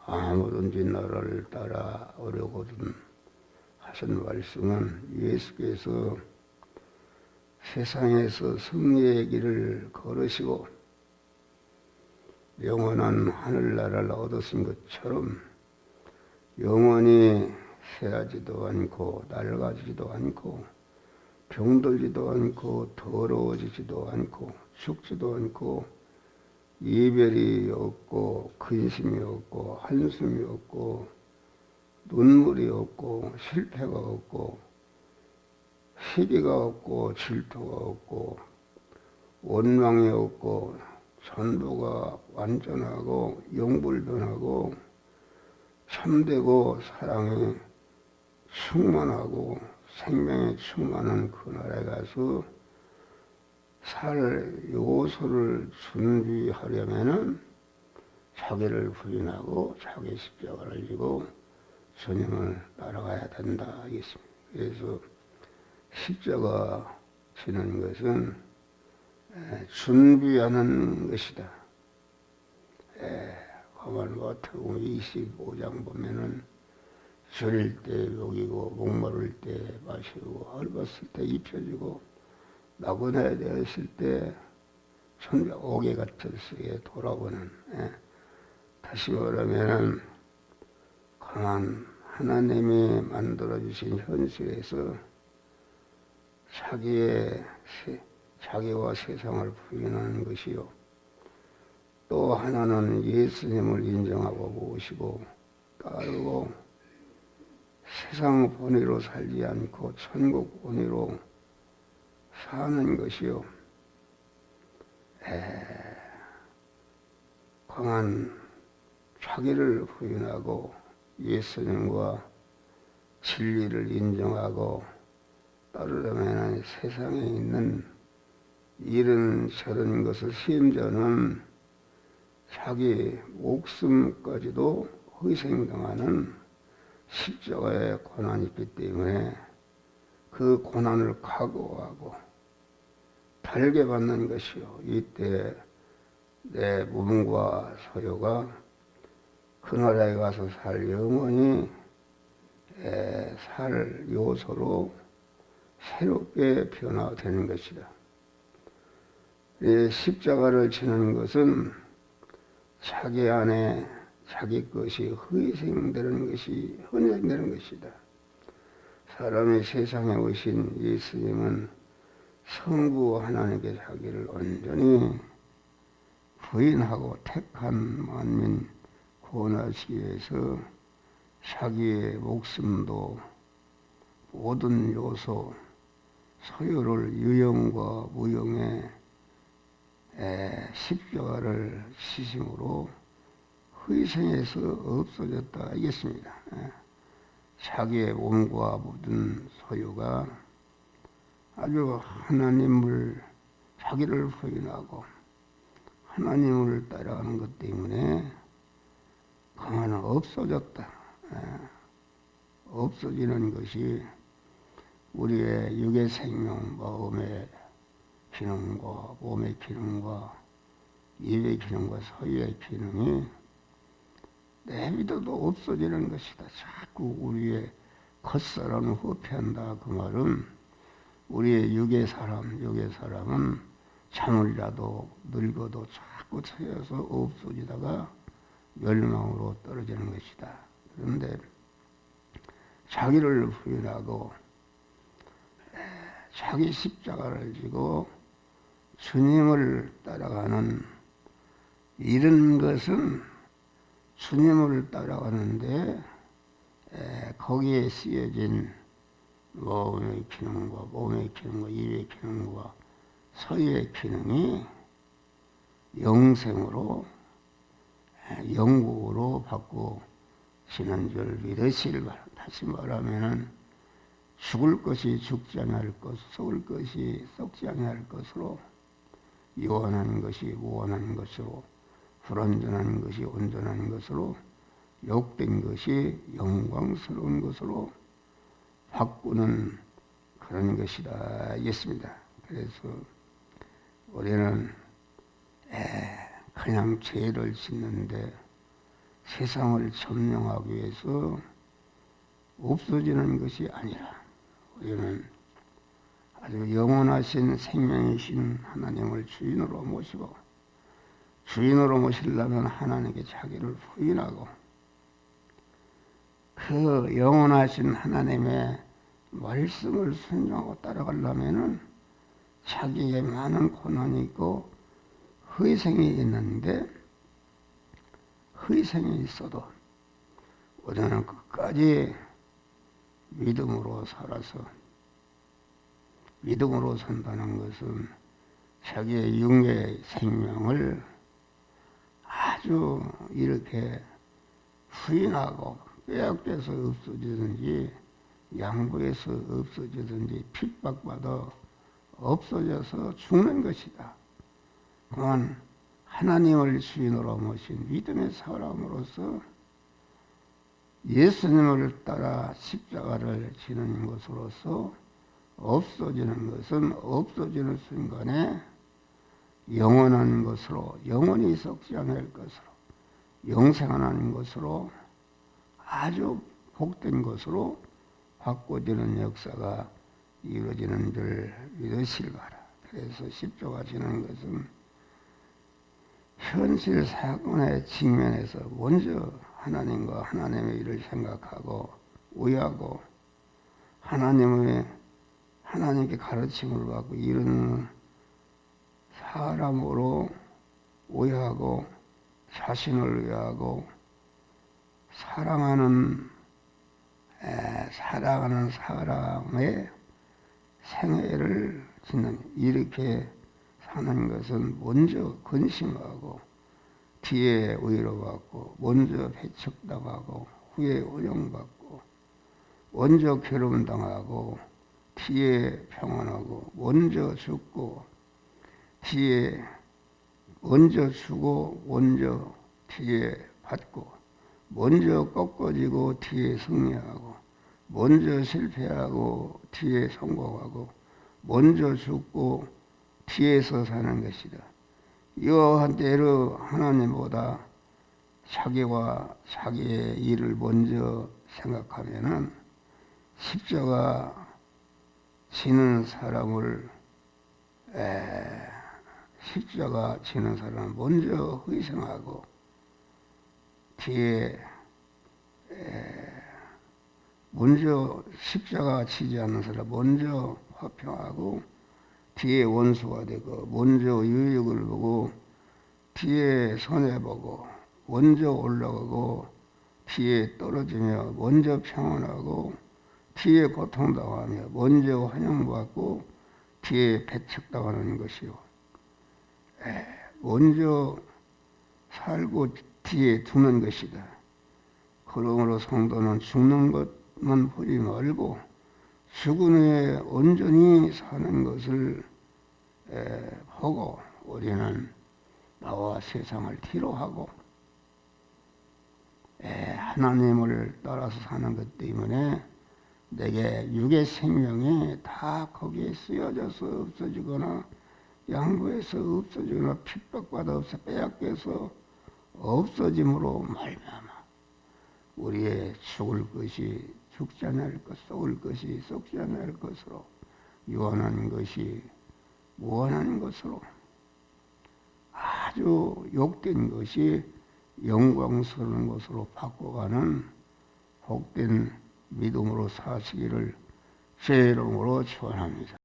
아무든지 나를 따라오려거든 하신 말씀은 예수께서 세상에서 승리의 길을 걸으시고 영원한 하늘나라를 얻으신 것처럼 영원히 새하지도 않고 낡아지지도 않고 병들지도 않고 더러워지지도 않고 죽지도 않고 이별이 없고 근심이 없고 한숨이 없고 눈물이 없고 실패가 없고 시기가 없고 질투가 없고 원망이 없고 전부가 완전하고 영불변하고 참되고 사랑이 충만하고 생명이 충만한 그 나라에 가서 살 요소를 준비하려면은 자기를 부인하고 자기 십자가를 지고 주님을 따라가야 된다 하겠습니다. 그래서 십자가 지는 것은 준비하는 것이다. 마태복음 25장 보면은 줄일 때 먹이고 목마를 때 마시고 헐벗을 때 입혀주고 나그네 되었을 때 옥에 갇혔을 때 돌아보는 다시 말하면은 강한 하나님이 만들어주신 현실에서 자기와 세상을 부인하는 것이요. 또 하나는 예수님을 인정하고 모시고 따르고 세상 본위로 살지 않고 천국 본위로 사는 것이요. 강한 자기를 부인하고 예수님과 진리를 인정하고 따르려면 세상에 있는 이런 저런 것을 심지어는 자기 목숨까지도 희생당하는 십자가의 고난이 있기 때문에 그 고난을 각오하고 달게 받는 것이요. 이때 내 몸과 소유가 그 나라에 가서 살 영원히 살 요소로 새롭게 변화되는 것이다. 이 십자가를 지는 것은 자기 안에 자기 것이 헌신되는 것이다. 사람이 세상에 오신 예수님은 성부 하나님께 자기를 온전히 부인하고 택한 만민 구원하시기 위해서 자기의 목숨도 모든 요소 소유를 유형과 무형의 십자가를 지심으로 희생해서 없어졌다 하겠습니다. 자기의 몸과 모든 소유가 아주 자기를 부인하고 하나님을 따라가는 것 때문에 강하나 없어졌다. 없어지는 것이 우리의 육의 생명, 마음의 기능과 몸의 기능과 입의 기능과 소유의 기능이 내비둬도 없어지는 것이다. 자꾸 우리의 겉사람을 후패한다. 그 말은 우리의 육의 사람은 잠을 자도 늙어도 자꾸 채여서 없어지다가 멸망으로 떨어지는 것이다. 그런데 자기를 부인하고 자기 십자가를 지고 주님을 따라가는 이런 것은 주님을 따라가는데 거기에 쓰여진 마음의 기능과 몸의 기능과 입의 기능과 소유의 기능이 영생으로 영국으로 바꾸시는 줄 믿으시길 바랍니다. 다시 말하면은 죽을 것이 죽지 아니할 것, 썩을 것이 썩지 아니할 것으로 유한한 것이 무한한 것으로 불완전한 것이 온전한 것으로 욕된 것이 영광스러운 것으로 바꾸는 그런 것이다 하겠습니다. 그래서 우리는 그냥 죄를 짓는데 세상을 점령하기 위해서 없어지는 것이 아니라 우리는 아주 영원하신 생명이신 하나님을 주인으로 모시고, 주인으로 모시려면 하나님께 자기를 부인하고 그 영원하신 하나님의 말씀을 순종하고 따라가려면은 자기에게 많은 고난이 있고 희생이 있는데, 희생이 있어도 우리는 끝까지 믿음으로 살아서, 믿음으로 산다는 것은 자기의 육의 생명을 아주 이렇게 부인하고 빼앗겨서 없어지든지 양보해서 없어지든지 핍박받아 없어져서 죽는 것이다. 그만 하나님을 주인으로 모신 믿음의 사람으로서 예수님을 따라 십자가를 지는 것으로서 없어지는 것은 없어지는 순간에 영원한 것으로, 영원히 썩지 않을 것으로, 영생하는 것으로, 아주 복된 것으로 바꿔지는 역사가 이루어지는 줄 믿으시기 바라. 그래서 십자가 지는 것은 현실 사건의 직면에서 먼저 하나님과 하나님의 일을 생각하고 의하고 하나님께 가르침을 받고 이루는 사람으로 의하고 자신을 위하고 사랑하는 사람의 생애를 짓는, 이렇게 사는 것은 먼저 근심하고 뒤에 위로받고 먼저 배척당하고 후에 은용받고 먼저 괴로움당하고 뒤에 평안하고 먼저 죽고 뒤에 먼저 주고 먼저 뒤에 받고 먼저 꺾어지고 뒤에 승리하고 먼저 실패하고 뒤에 성공하고 먼저 죽고 뒤에서 사는 것이다. 이와 한때로 하나님보다 자기와 자기의 일을 먼저 생각하면은 십자가 지는 사람을 먼저 희생하고 뒤에 먼저 십자가 지지 않는 사람 먼저 화평하고 뒤에 원수가 되고 먼저 유익을 보고 뒤에 손해보고 먼저 올라가고 뒤에 떨어지며 먼저 평안하고 뒤에 고통당하며 먼저 환영받고 뒤에 배척당하는 것이요. 먼저 살고 뒤에 두는 것이다. 그러므로 성도는 죽는 것만 보지 말고 죽은 후에 온전히 사는 것을 보고 우리는 나와 세상을 뒤로하고 하나님을 따라서 사는 것 때문에 내게 육의 생명이 다 거기에 쓰여져서 없어지거나 양보해서 없어지거나 핍박받아 빼앗겨서 없어짐으로 말미암아 우리의 죽을 것이 죽지 않을 것, 썩을 것이 썩지 않을 것으로, 유한한 것이 무한한 것으로, 아주 욕된 것이 영광스러운 것으로 바꿔가는 복된 믿음으로 사시기를 제 이름으로 축원합니다.